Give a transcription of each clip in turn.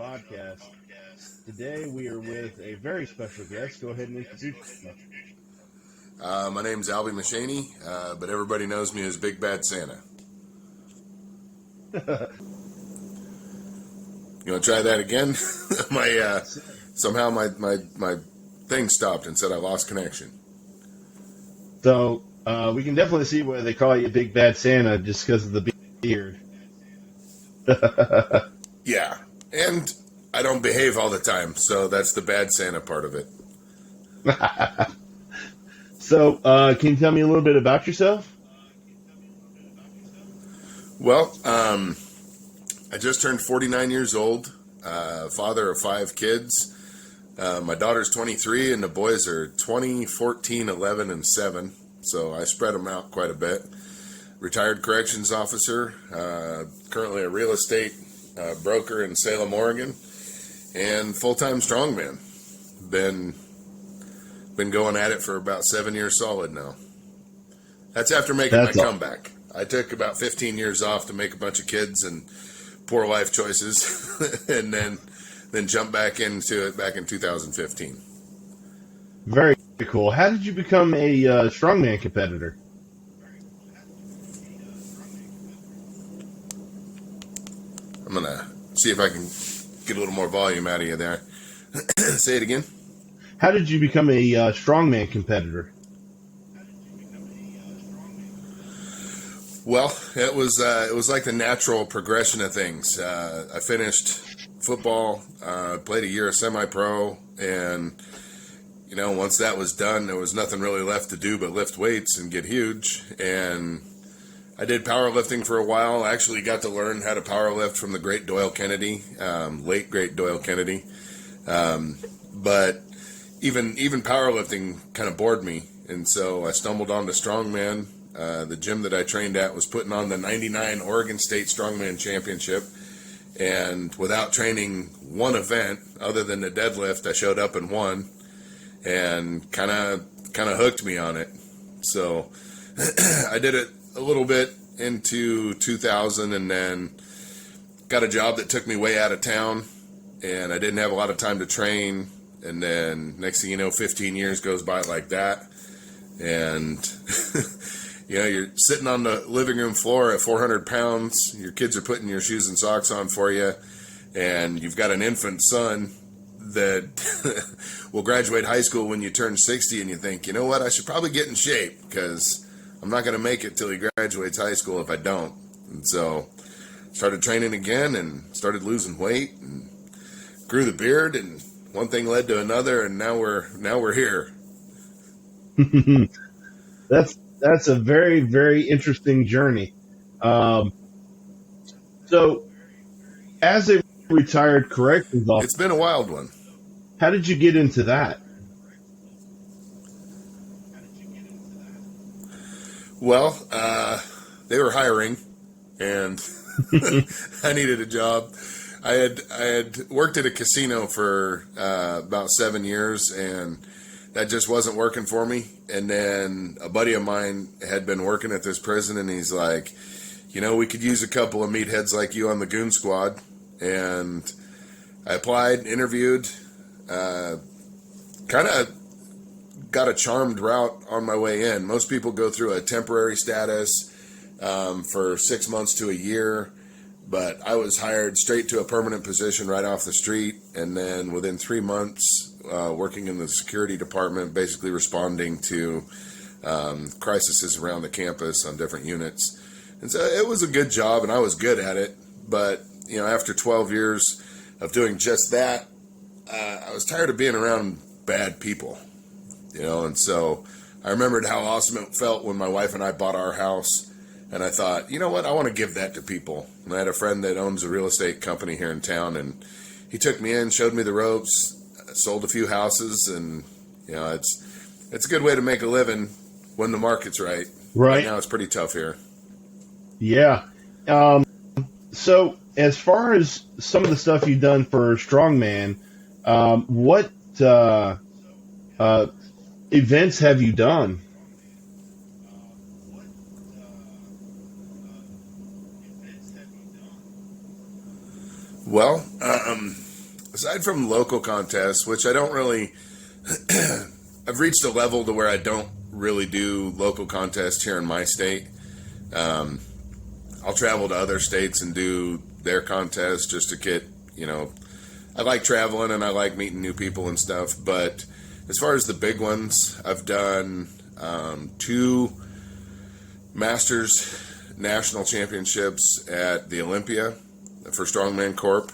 podcast. Today we are with a very special guest. Go ahead and introduce yourself. My name's Albie Mushaney, but everybody knows me as Big Bad Santa. You want to try that again? Somehow my thing stopped and said I lost connection. So we can definitely see why they call you Big Bad Santa, just because of the beard. Yeah, and I don't behave all the time, so that's the bad Santa part of it. So can you tell me a little bit about yourself? Well, I just turned 49 years old, father of 5 kids. My daughter's 23 and the boys are 20, 14, 11, and 7. So I spread them out quite a bit. Retired corrections officer, currently a real estate broker in Salem, Oregon, and full-time strongman. Been going at it for about 7 years solid now. That's after making my comeback. I took about 15 years off to make a bunch of kids and poor life choices, and then jumped back into it back in 2015. Very cool. How did you become a strongman competitor? I'm going to see if I can get a little more volume out of you there. Say it again. How did you become a strongman competitor? Well, it was like the natural progression of things. I finished football, played a year of semi-pro, and once that was done, there was nothing really left to do but lift weights and get huge. And I did powerlifting for a while. I actually got to learn how to powerlift from the great Doyle Kennedy, late great Doyle Kennedy. But even powerlifting kind of bored me, and so I stumbled onto Strongman. The gym that I trained at was putting on the '99 Oregon State Strongman Championship, and without training one event other than the deadlift, I showed up and won, and kind of hooked me on it. So I did it a little bit into 2000, and then got a job that took me way out of town, and I didn't have a lot of time to train. And then next thing you know, 15 years goes by like that, and you're sitting on the living room floor at 400 pounds. Your kids are putting your shoes and socks on for you, and you've got an infant son that will graduate high school when you turn 60, and you think, you know what, I should probably get in shape because I'm not going to make it till he graduates high school if I don't. And so started training again and started losing weight and grew the beard, and one thing led to another, and now we're here. That's a very, very interesting journey. So, as a retired corrections officer, it's been a wild one. How did you get into that? Well, they were hiring, and I needed a job. I had worked at a casino for about 7 years, and that just wasn't working for me. And then a buddy of mine had been working at this prison, and he's like, we could use a couple of meatheads like you on the goon squad. And I applied, interviewed, kind of got a charmed route on my way in. Most people go through a temporary status for 6 months to a year. But I was hired straight to a permanent position right off the street, and then within 3 months, working in the security department, basically responding to crises around the campus on different units. And so it was a good job, and I was good at it. But after 12 years of doing just that, I was tired of being around bad people. And so I remembered how awesome it felt when my wife and I bought our house. And I thought, you know what, I want to give that to people. And I had a friend that owns a real estate company here in town, and he took me in, showed me the ropes, sold a few houses, and it's a good way to make a living when the market's right. Right now it's pretty tough here. Yeah. So as far as some of the stuff you've done for Strongman, what events have you done? Well, aside from local contests, which I don't really, I've reached a level to where I don't really do local contests here in my state. I'll travel to other states and do their contests just to get, I like traveling and I like meeting new people and stuff. But as far as the big ones, I've done 2 Masters National Championships at the Olympia for Strongman Corp.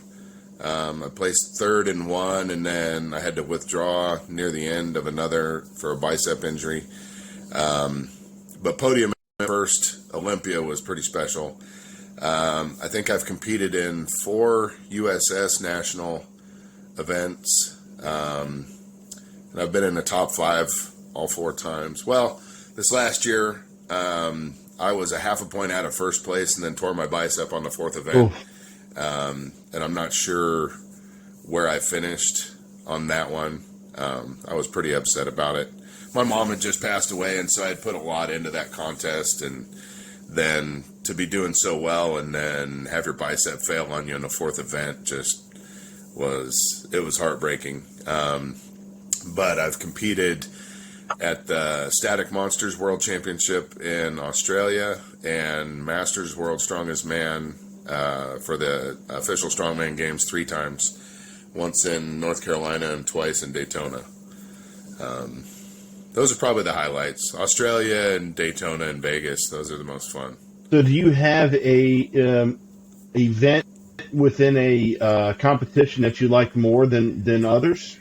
I placed 3rd in one, and then I had to withdraw near the end of another for a bicep injury. But podium first Olympia was pretty special. I think I've competed in 4 USS national events, and I've been in the top 5 all 4 times. Well, this last year, I was a half a point out of first place and then tore my bicep on the 4th event. And I'm not sure where I finished on that one. I was pretty upset about it. My mom had just passed away, and so I had put a lot into that contest, and then to be doing so well and then have your bicep fail on you in the 4th event it was heartbreaking. But I've competed at the Static Monsters World Championship in Australia and Masters World Strongest Man for the official Strongman Games 3 times, once in North Carolina and twice in Daytona. Those are probably the highlights. Australia and Daytona and Vegas, those are the most fun. So do you have a event within a competition that you like more than others?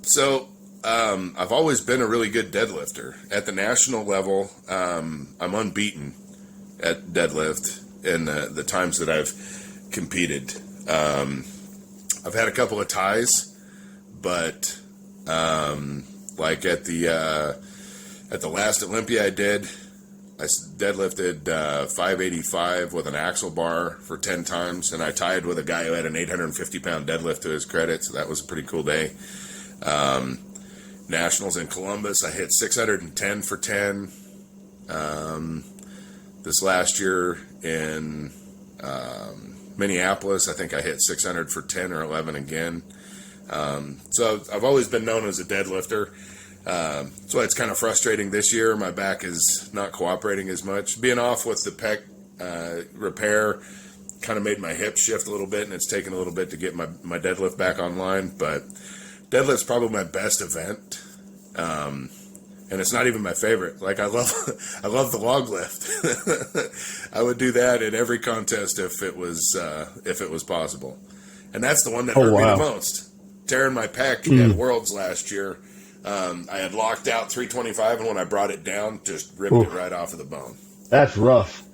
So I've always been a really good deadlifter. At the national level, I'm unbeaten at deadlift in the times that I've competed. I've had a couple of ties, but like at the last Olympia I did, I deadlifted 585 with an axle bar for 10 times, and I tied with a guy who had an 850-pound deadlift to his credit, so that was a pretty cool day. Nationals in Columbus, I hit 610 for 10. This last year in Minneapolis, I think I hit 600 for 10 or 11 again. So I've always been known as a deadlifter. So it's kind of frustrating this year. My back is not cooperating as much. Being off with the pec repair kind of made my hip shift a little bit, and it's taken a little bit to get my deadlift back online. But deadlift's probably my best event. And it's not even my favorite. Like I love the log lift. I would do that at every contest if it was possible. And that's the one that hurt me the most. Tearing my pec at Worlds last year. I had locked out 325, and when I brought it down, just ripped it right off of the bone. That's rough.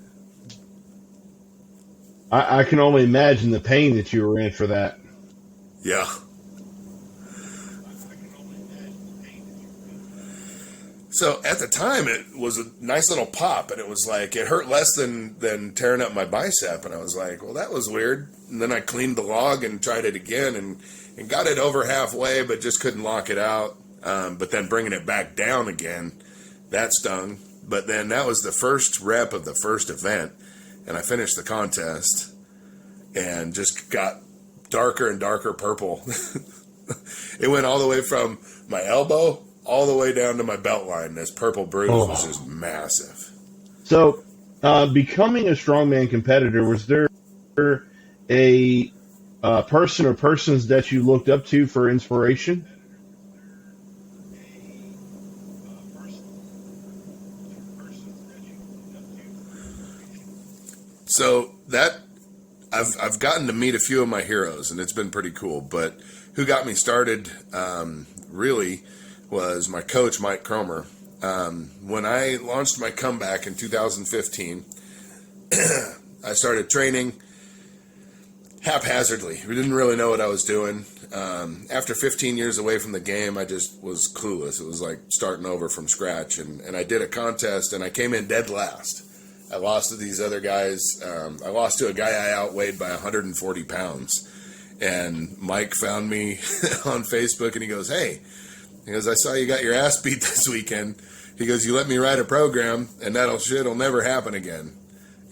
I can only imagine the pain that you were in for that. Yeah. So at the time, it was a nice little pop, and it was like, it hurt less than tearing up my bicep. And I was like, well, that was weird. And then I cleaned the log and tried it again and got it over halfway, but just couldn't lock it out. But then bringing it back down again, that stung. But then that was the first rep of the first event, and I finished the contest and just got darker and darker purple. It went all the way from my elbow all the way down to my belt line. This purple bruise was just massive. So, becoming a strongman competitor, was there a person or persons that you looked up to for inspiration? So that I've gotten to meet a few of my heroes, and it's been pretty cool. But who got me started really was my coach, Mike Cromer. When I launched my comeback in 2015, I started training haphazardly. We didn't really know what I was doing. After 15 years away from the game, I just was clueless. It was like starting over from scratch. And I did a contest, and I came in dead last. I lost to these other guys. I lost to a guy I outweighed by 140 pounds. And Mike found me on Facebook, and he goes, hey, He goes, I saw you got your ass beat this weekend. He goes, you let me write a program, and shit'll never happen again.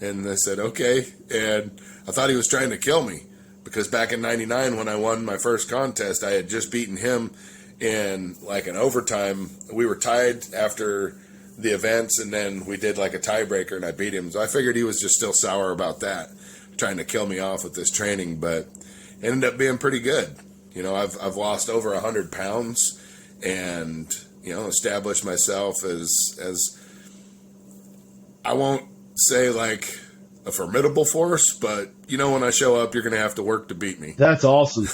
And I said, okay. And I thought he was trying to kill me, because back in '99 when I won my first contest, I had just beaten him in like an overtime. We were tied after the events, and then we did like a tiebreaker, and I beat him. So I figured he was just still sour about that, trying to kill me off with this training, but it ended up being pretty good. I've lost over 100 pounds, and established myself as I won't say like a formidable force, but when I show up, you're going to have to work to beat me. That's awesome.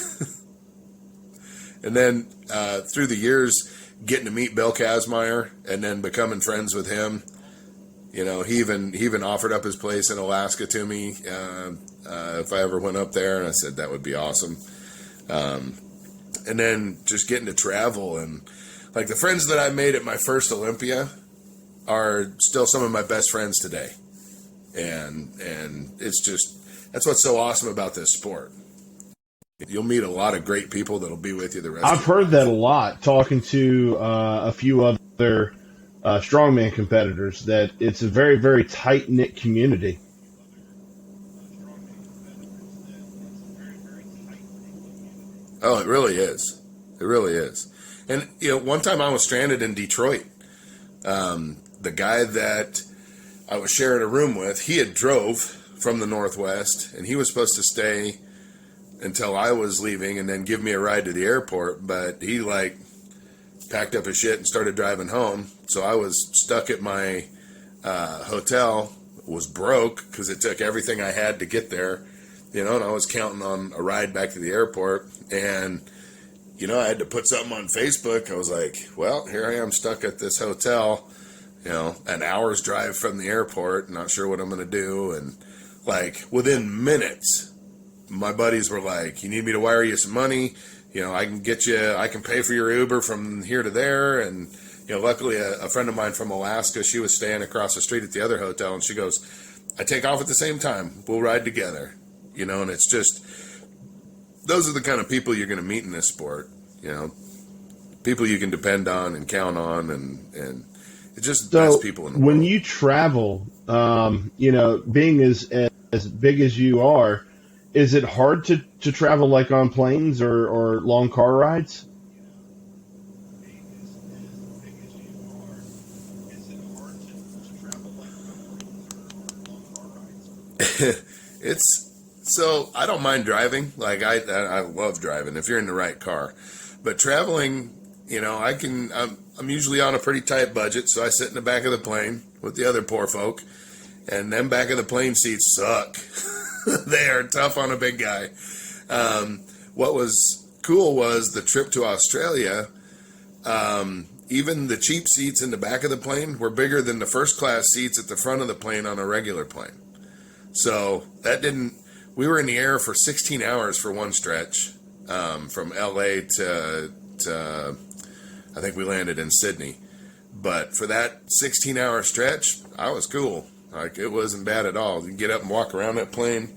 And then through the years, getting to meet Bill Kazmaier and then becoming friends with him, he even offered up his place in Alaska to me if I ever went up there, and I said that would be awesome. And then just getting to travel, and like the friends that I made at my first Olympia are still some of my best friends today. And it's just, that's what's so awesome about this sport. You'll meet a lot of great people that'll be with you the rest of I've heard that a lot, talking to a few other strongman competitors, that it's a very, very tight-knit community. Oh, it really is. It really is. And, one time I was stranded in Detroit. The guy that I was sharing a room with, he had drove from the Northwest, and he was supposed to stay until I was leaving and then give me a ride to the airport, but he packed up his shit and started driving home. So I was stuck at my hotel, was broke because it took everything I had to get there, and I was counting on a ride back to the airport. And, I had to put something on Facebook. I was like, well, here I am stuck at this hotel, an hour's drive from the airport, not sure what I'm going to do. And within minutes, my buddies were like, you need me to wire you some money? I can pay for your Uber from here to there. And, luckily a friend of mine from Alaska, she was staying across the street at the other hotel, and she goes, I take off at the same time. We'll ride together, and it's just, those are the kind of people you're going to meet in this sport, people you can depend on and count on, and it's just the best people in the world. When you travel, being as big as you are, is it hard to travel like on planes or long car rides? So I don't mind driving. I love driving if you're in the right car, but traveling, I'm usually on a pretty tight budget. So I sit in the back of the plane with the other poor folk, and them back of the plane seats suck. They are tough on a big guy. What was cool was the trip to Australia. Even the cheap seats in the back of the plane were bigger than the first class seats at the front of the plane on a regular plane. So we were in the air for 16 hours for one stretch, from LA to I think we landed in Sydney. But for that 16-hour stretch, I was cool. It wasn't bad at all. You get up and walk around that plane.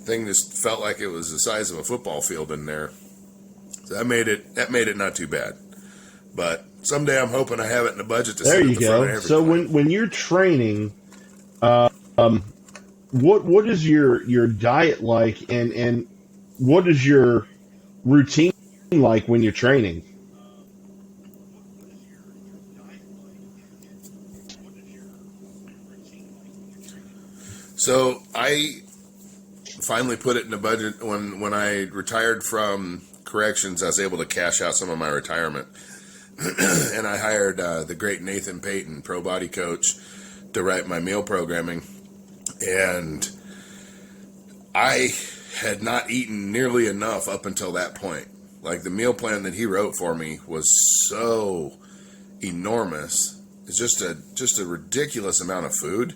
Thing just felt like it was the size of a football field in there. So that made it not too bad. But someday I'm hoping I have it in the budget to sit at the front of every So plane. when you're training, what is your diet like, and what is your routine like when you're training? So I finally put it in the budget when I retired from corrections. I was able to cash out some of my retirement, and I hired the great Nathan Payton, pro body coach, to write my meal programming. And I had not eaten nearly enough up until that point. Like, the meal plan that he wrote for me was so enormous. It's just a ridiculous amount of food.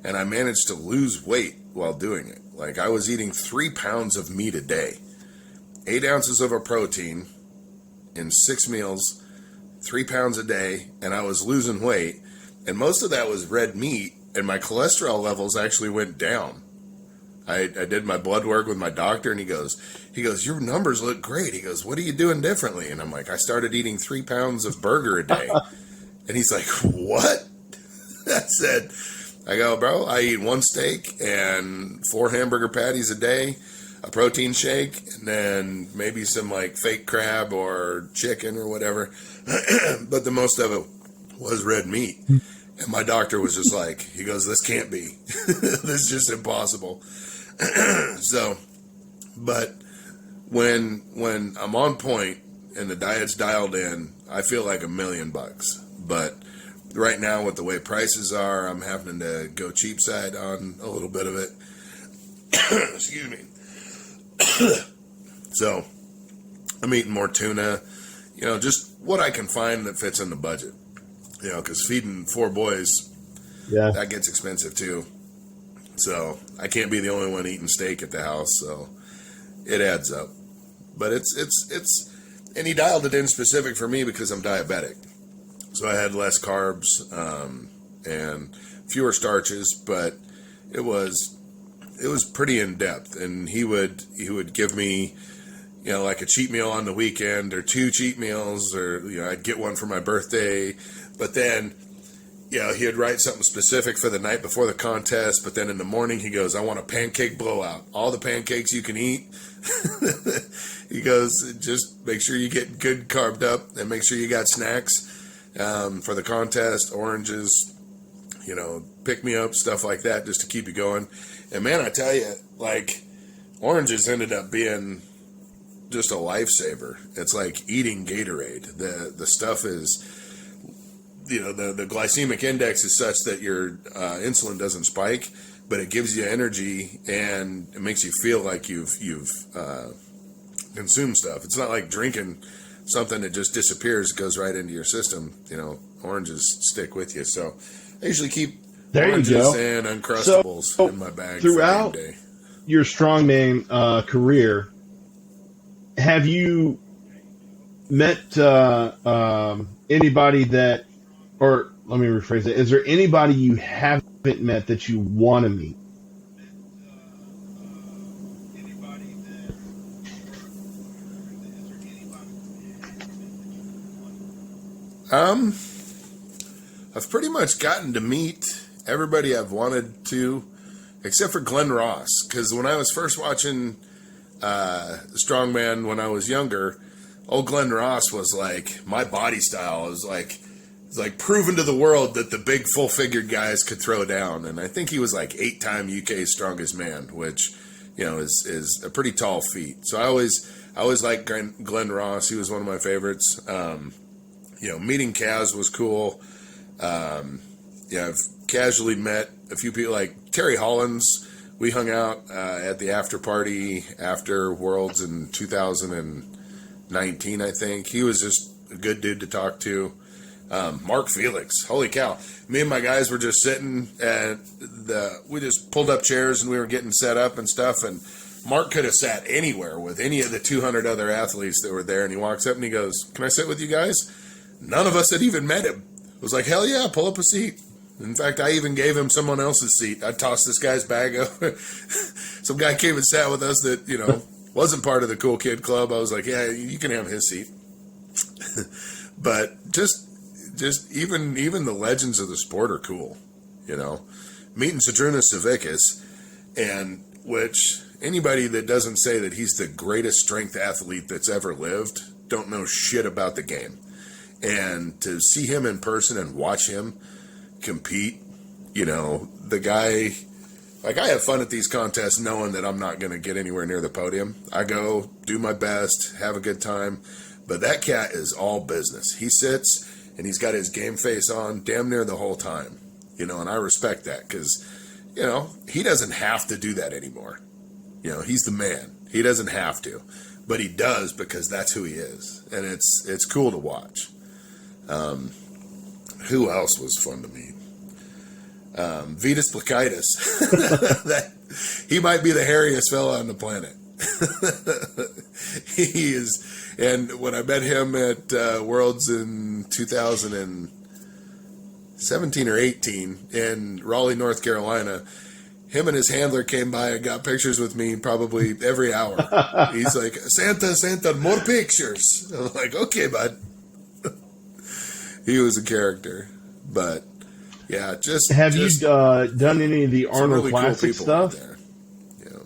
And I managed to lose weight while doing it. Like, I was eating 3 pounds of meat a day, 8 ounces of a protein in 6 meals, 3 pounds a day, and I was losing weight. And most of that was red meat, and my cholesterol levels actually went down. I did my blood work with my doctor, and he goes, your numbers look great. He goes, what are you doing differently? And I'm like, I started eating 3 pounds of burger a day. And he's like, what? I go, bro, I eat 1 steak and 4 hamburger patties a day, a protein shake, and then maybe some like fake crab or chicken or whatever. But the most of it was red meat. And my doctor was just like, he goes, this can't be. This is just impossible. So, but when I'm on point and the diet's dialed in, I feel like $1 million. But right now, with the way prices are, I'm having to go cheap side on a little bit of it. Excuse me. So, I'm eating more tuna, just what I can find that fits in the budget. Because feeding 4 boys, that gets expensive too. So, I can't be the only one eating steak at the house, so it adds up. But and he dialed it in specific for me because I'm diabetic. So I had less carbs and fewer starches, but it was pretty in depth. And he would give me, like a cheat meal on the weekend or 2 cheat meals, or I'd get one for my birthday. But then, he would write something specific for the night before the contest. But then in the morning he goes, I want a pancake blowout, all the pancakes you can eat. He goes, just make sure you get good carved up and make sure you got snacks. For the contest, oranges, pick me up, stuff like that, just to keep you going. And man, I tell you, like, oranges ended up being just a lifesaver. It's like eating Gatorade. The stuff is, the glycemic index is such that your insulin doesn't spike, but it gives you energy and it makes you feel like you've consumed stuff. It's not like drinking something that just disappears, goes right into your system. Oranges stick with you. So I usually keep oranges and Uncrustables in my bag throughout for game day. Your strongman career. Have you met anybody that, or let me rephrase it, is there anybody you haven't met that you want to meet? I've pretty much gotten to meet everybody I've wanted to, except for Glenn Ross, because when I was first watching Strongman when I was younger, old Glenn Ross was like my body style. It was like proven to the world that the big full-figured guys could throw down, and I think he was like 8-time UK strongest man, which is a pretty tall feat. So I always liked Glenn Ross. He was one of my favorites. Meeting Kaz was cool. I've casually met a few people like Terry Hollins. We hung out at the after party after Worlds in 2019, I think. He was just a good dude to talk to. Mark Felix, holy cow. Me and my guys were just sitting we just pulled up chairs and we were getting set up and stuff, and Mark could have sat anywhere with any of the 200 other athletes that were there, and he walks up and he goes, "Can I sit with you guys?" None of us had even met him. I was like, hell yeah, pull up a seat. In fact, I even gave him someone else's seat. I tossed this guy's bag over. Some guy came and sat with us that, wasn't part of the cool kid club. I was like, yeah, you can have his seat. But just even the legends of the sport are cool, Meeting Zydrunas Savickas, and which anybody that doesn't say that he's the greatest strength athlete that's ever lived don't know shit about the game. And to see him in person and watch him compete, the guy, like, I have fun at these contests knowing that I'm not going to get anywhere near the podium. I go, do my best, have a good time. But that cat is all business. He sits and he's got his game face on damn near the whole time, and I respect that because, he doesn't have to do that anymore. He's the man. He doesn't have to, but he does because that's who he is. And it's cool to watch. Who else was fun to meet? Vitas Plakaitis. He might be the hairiest fella on the planet. He is. And when I met him at Worlds in 2017 or 18 in Raleigh, North Carolina, him and his handler came by and got pictures with me probably every hour. He's like, Santa, more pictures. I'm like, okay, bud. He was a character. But, yeah, just... Have you done any of the Arnold really Classic cool people out stuff? there. Yeah.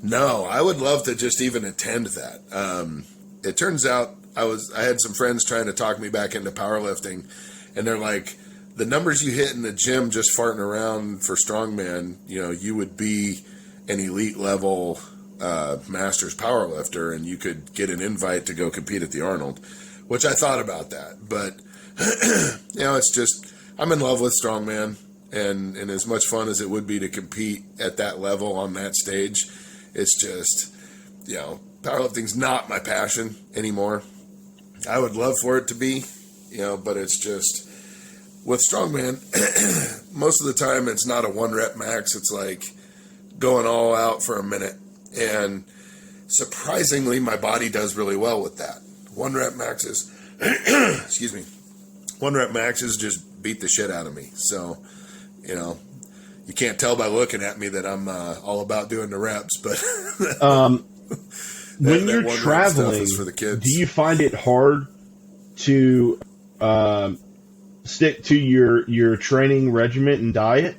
No, I would love to just even attend that. It turns out I had some friends trying to talk me back into powerlifting, and they're like, the numbers you hit in the gym just farting around for strongman, you would be an elite level masters powerlifter, and you could get an invite to go compete at the Arnold, which I thought about that. But, it's just, I'm in love with strongman, and as much fun as it would be to compete at that level on that stage, it's just, powerlifting's not my passion anymore. I would love for it to be, but it's just, with strongman, most of the time it's not a 1 rep max. It's like going all out for a minute. And surprisingly, my body does really well with that. 1 rep maxes, excuse me, 1 rep maxes just beat the shit out of me. So, you can't tell by looking at me that I'm all about doing the reps, but when you're traveling, for the kids. Do you find it hard to stick to your training regimen and diet?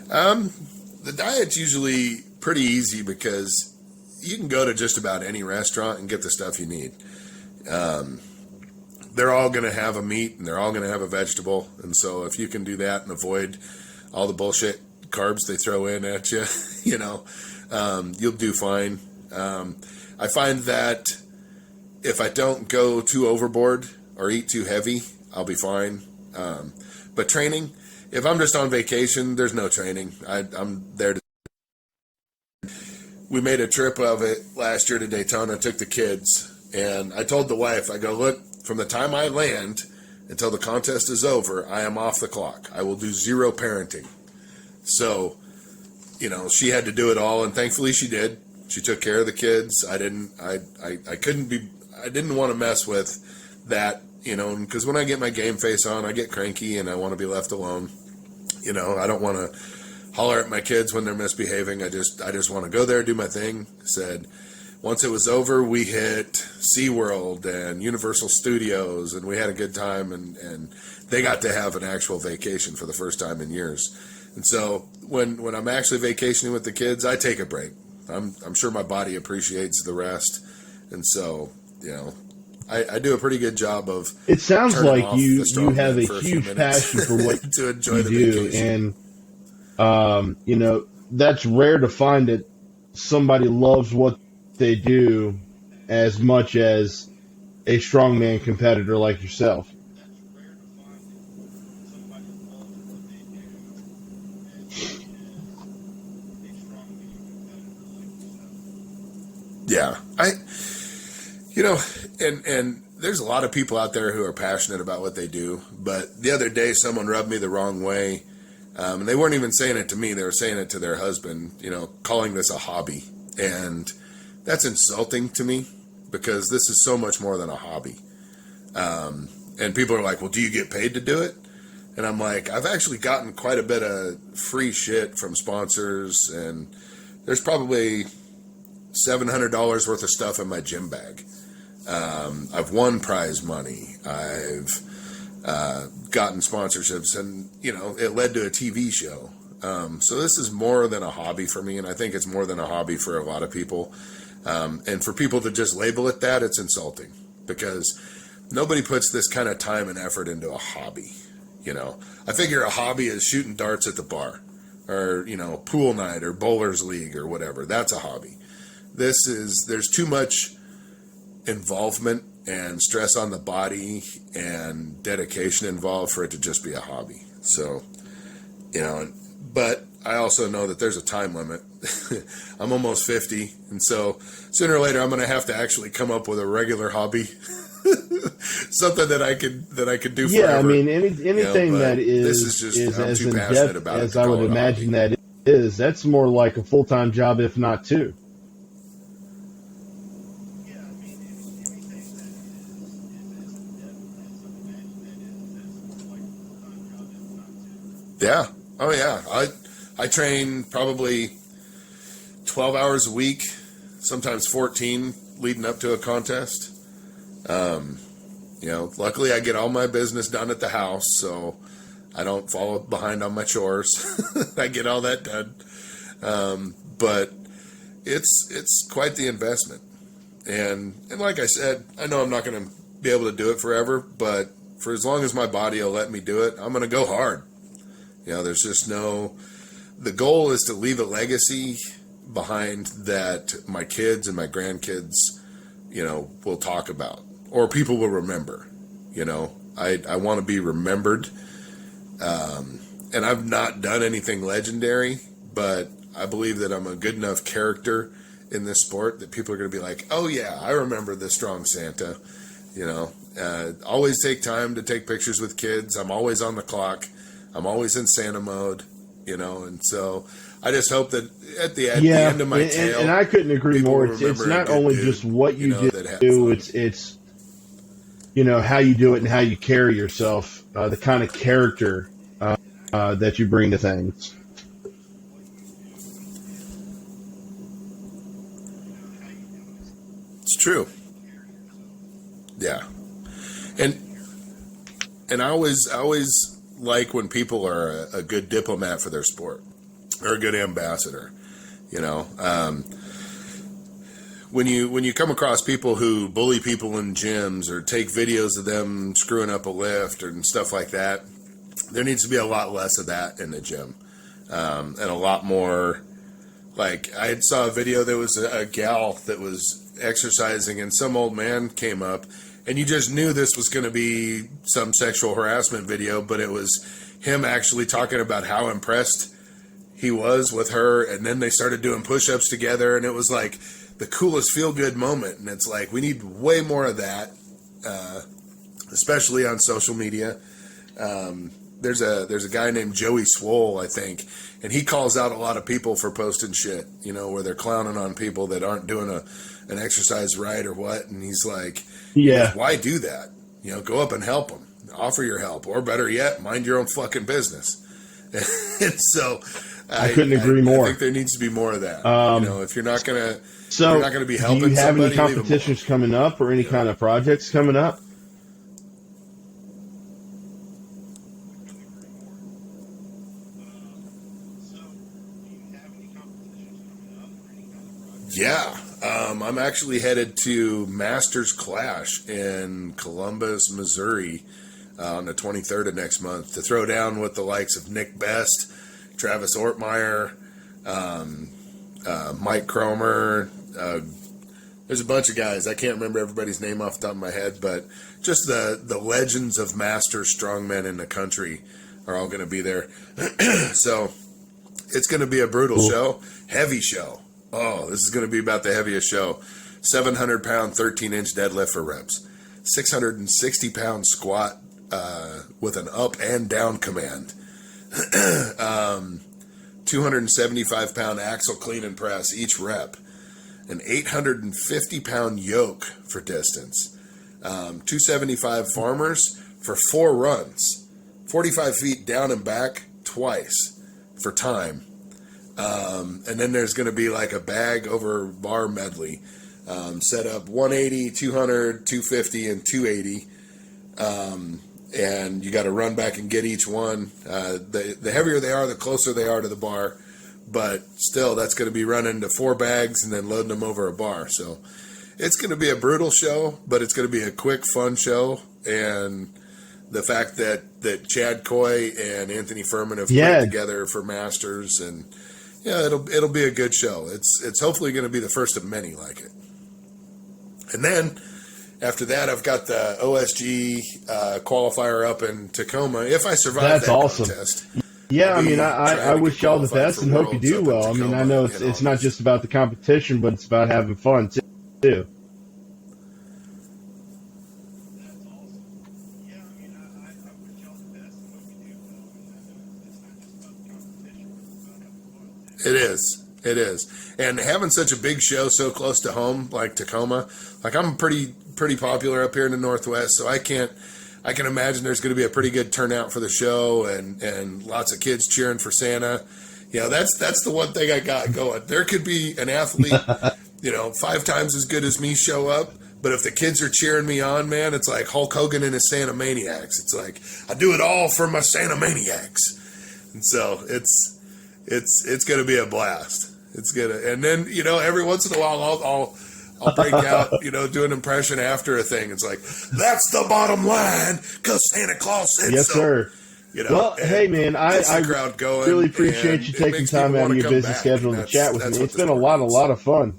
The diet's usually pretty easy because you can go to just about any restaurant and get the stuff you need. They're all going to have a meat and they're all going to have a vegetable. And so if you can do that and avoid all the bullshit carbs they throw in at you, you'll do fine. I find that if I don't go too overboard or eat too heavy, I'll be fine. But training, if I'm just on vacation, there's no training. I'm there to... We made a trip of it last year to Daytona, took the kids, and I told the wife, I go, look, from the time I land until the contest is over, I am off the clock. I will do zero parenting. So, she had to do it all, and thankfully she did. She took care of the kids. I didn't want to mess with that, because when I get my game face on, I get cranky and I want to be left alone. I don't want to holler at my kids when they're misbehaving. I just want to go there, do my thing. Said, once it was over, we hit SeaWorld and Universal Studios, and we had a good time, and they got to have an actual vacation for the first time in years. And so when I'm actually vacationing with the kids, I take a break. I'm sure my body appreciates the rest. And so, I do a pretty good job of... It sounds like you have a huge passion for what to enjoy the you do. vacation. And, that's rare to find that somebody loves what they do as much as a strongman competitor like yourself. Yeah, and there's a lot of people out there who are passionate about what they do, but the other day someone rubbed me the wrong way, and they weren't even saying it to me, they were saying it to their husband, calling this a hobby, and that's insulting to me, because this is so much more than a hobby. And people are like, well, do you get paid to do it? And I'm like, I've actually gotten quite a bit of free shit from sponsors, and there's probably $700 worth of stuff in my gym bag. I've won prize money. I've gotten sponsorships, and it led to a TV show. So this is more than a hobby for me, and I think it's more than a hobby for a lot of people. And for people to just label it that, it's insulting, because nobody puts this kind of time and effort into a hobby. I figure a hobby is shooting darts at the bar, or pool night or bowlers league or whatever. That's a hobby. There's too much involvement and stress on the body and dedication involved for it to just be a hobby. So, but I also know that there's a time limit. I'm almost 50, and so sooner or later I'm going to have to actually come up with a regular hobby, something that I could do forever. Yeah, I mean anything that is this is just, I'm as too in passionate depth about it as I would imagine that. is. That's more like a full-time job, if not two. Yeah. Oh yeah. I train probably 12 hours a week, sometimes 14 leading up to a contest. Luckily I get all my business done at the house, so I don't fall behind on my chores. I get all that done. But it's quite the investment. And like I said, I know I'm not going to be able to do it forever, but for as long as my body will let me do it, I'm going to go hard. There's just the goal is to leave a legacy behind that my kids and my grandkids, will talk about, or people will remember. I want to be remembered. And I've not done anything legendary, but I believe that I'm a good enough character in this sport that people are going to be like, oh yeah, I remember the Strong Santa. Always take time to take pictures with kids. I'm always on the clock. I'm always in Santa mode, and so I just hope that at the end of my tale, and I couldn't agree more. It's not only just what you do, it's how you do it and how you carry yourself, the kind of character that you bring to things. It's true. Yeah, and I always like when people are a good diplomat for their sport or a good ambassador. When you come across people who bully people in gyms or take videos of them screwing up a lift and stuff like that, there needs to be a lot less of that in the gym, and a lot more. Like, I saw a video, there was a gal that was exercising and some old man came up, and you just knew this was going to be some sexual harassment video, but it was him actually talking about how impressed he was with her, and then they started doing push-ups together, and it was like the coolest feel-good moment. And it's like, we need way more of that, especially on social media. There's a guy named Joey Swole, I think, and he calls out a lot of people for posting shit, where they're clowning on people that aren't doing an exercise right or what, and he's like, yeah, why do that? Go up and help them, offer your help, or better yet, mind your own fucking business. And so I couldn't agree more. I think there needs to be more of that. If you're not gonna be helping, do you have somebody, any competitions coming up or any kind of projects coming up? Yeah, I'm actually headed to Masters Clash in Columbus, Missouri, on the 23rd of next month to throw down with the likes of Nick Best, Travis Ortmeyer, Mike Cromer. There's a bunch of guys. I can't remember everybody's name off the top of my head, but just the legends of Masters strongmen in the country are all going to be there. So it's going to be a brutal show, heavy show. Oh, this is going to be about the heaviest show. 700-pound, 13-inch deadlift for reps. 660-pound squat with an up and down command. 275-pound axle clean and press each rep. An 850-pound yoke for distance. 275 farmers for 4 runs. 45 feet down and back twice for time. And then there's going to be like a bag over bar medley, set up 180, 200, 250, and 280. And you got to run back and get each one. The heavier they are, the closer they are to the bar. But still, that's going to be running to 4 bags and then loading them over a bar. So it's going to be a brutal show, but it's going to be a quick, fun show. And the fact that Chad Coy and Anthony Furman have played together for Masters, and it'll be a good show. It's hopefully going to be the first of many like it. And then after that, I've got the OSG qualifier up in Tacoma. If I survive that contest. Yeah, I mean, I wish y'all the best and hope you do well. I mean, I know it's not just about the competition, but it's about having fun too. It is. It is. And having such a big show so close to home, like Tacoma, like I'm pretty popular up here in the Northwest, so I can imagine there's going to be a pretty good turnout for the show and lots of kids cheering for Santa. You know, that's the one thing I got going. There could be an athlete, 5 times as good as me show up, but if the kids are cheering me on, man, it's like Hulk Hogan and his Santa Maniacs. It's like, I do it all for my Santa Maniacs. And so it's going to be a blast. It's going to, and then, every once in a while I'll break out, do an impression after a thing. It's like, that's the bottom line because Santa Claus said yes, so. Yes, sir. Well, hey, man, I really appreciate you taking time out of your busy schedule to chat with me. It's been a lot of fun.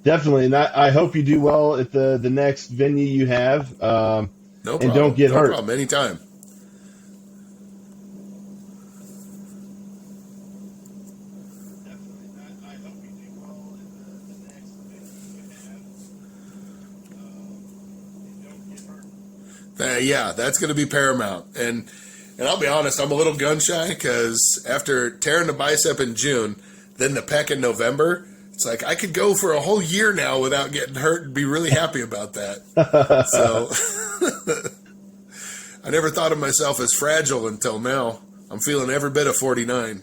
Definitely, and I hope you do well at the next venue you have. No problem. And don't get hurt. No problem. Anytime. Yeah, that's going to be paramount. And I'll be honest, I'm a little gun shy because after tearing the bicep in June, then the pec in November, it's like I could go for a whole year now without getting hurt and be really happy about that. So I never thought of myself as fragile until now. I'm feeling every bit of 49.